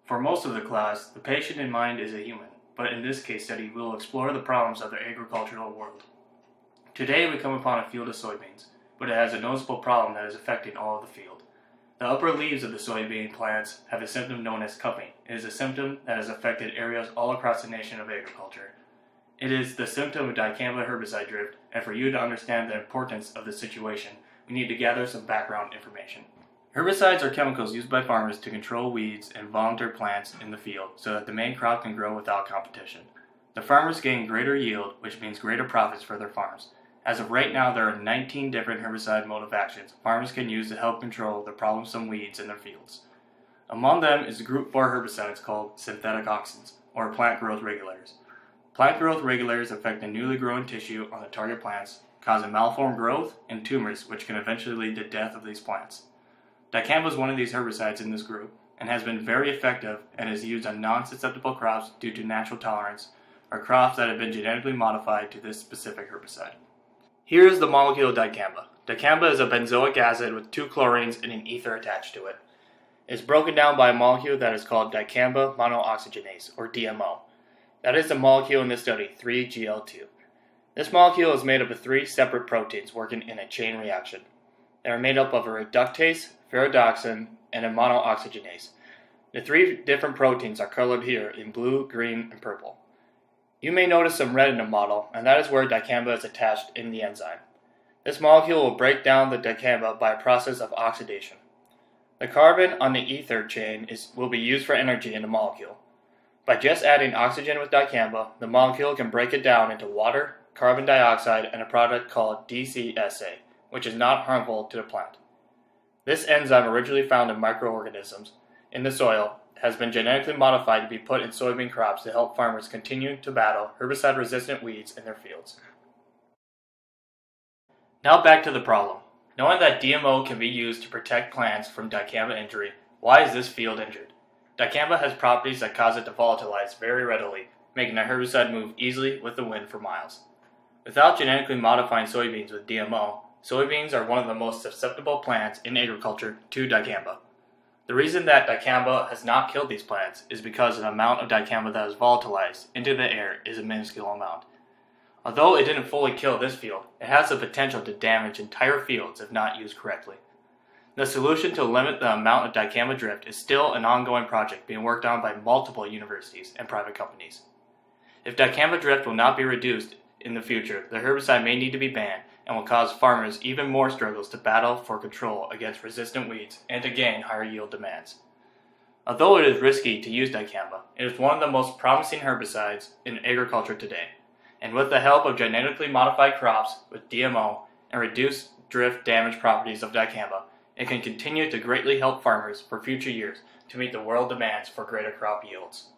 For most of the class, the patient in mind is a human, but in this case study we will explore the problems of the agricultural world. Today we come upon a field of soybeans, but it has a noticeable problem that is affecting all of the field. The upper leaves of the soybean plants have a symptom known as cupping. It is a symptom that has affected areas all across the nation of agriculture. It is the symptom of dicamba herbicide drift, and for you to understand the importance of the situation, we need to gather some background information. Herbicides are chemicals used by farmers to control weeds and volunteer plants in the field so that the main crop can grow without competition. The farmers gain greater yield, which means greater profits for their farms. As of right now, there are 19 different herbicide mode of actions farmers can use to help control the problemsome weeds in their fields. Among them is Group 4 herbicides called synthetic auxins, or plant growth regulators. Plant growth regulators affect the newly growing tissue on the target plants, causing malformed growth and tumors, which can eventually lead to death of these plants. Dicamba is one of these herbicides in this group and has been very effective and is used on non-susceptible crops due to natural tolerance or crops that have been genetically modified to this specific herbicide. Here is the molecule of dicamba. Dicamba is a benzoic acid with 2 chlorines and an ether attached to it. It is broken down by a molecule that is called dicamba monooxygenase, or DMO. That is the molecule in this study, 3-GL2. This molecule is made up of 3 separate proteins working in a chain reaction. They are made up of a reductase, ferredoxin, and a monooxygenase. The 3 different proteins are colored here in blue, green, and purple. You may notice some red in the model, and that is where dicamba is attached in the enzyme. This molecule will break down the dicamba by a process of oxidation. The carbon on the ether chain will be used for energy in the molecule. By just adding oxygen with dicamba, the molecule can break it down into water, carbon dioxide, and a product called DCSA, which is not harmful to the plant. This enzyme, originally found in microorganisms in the soil, has been genetically modified to be put in soybean crops to help farmers continue to battle herbicide-resistant weeds in their fields. Now back to the problem. Knowing that DMO can be used to protect plants from dicamba injury, why is this field injured? Dicamba has properties that cause it to volatilize very readily, making the herbicide move easily with the wind for miles. Without genetically modifying soybeans with DMO, soybeans are one of the most susceptible plants in agriculture to dicamba. The reason that dicamba has not killed these plants is because the amount of dicamba that is volatilized into the air is a minuscule amount. Although it didn't fully kill this field, it has the potential to damage entire fields if not used correctly. The solution to limit the amount of dicamba drift is still an ongoing project being worked on by multiple universities and private companies. If dicamba drift will not be reduced in the future, the herbicide may need to be banned and will cause farmers even more struggles to battle for control against resistant weeds and to gain higher yield demands. Although it is risky to use dicamba, it is one of the most promising herbicides in agriculture today, and with the help of genetically modified crops with DMO and reduced drift damage properties of dicamba, it can continue to greatly help farmers for future years to meet the world demands for greater crop yields.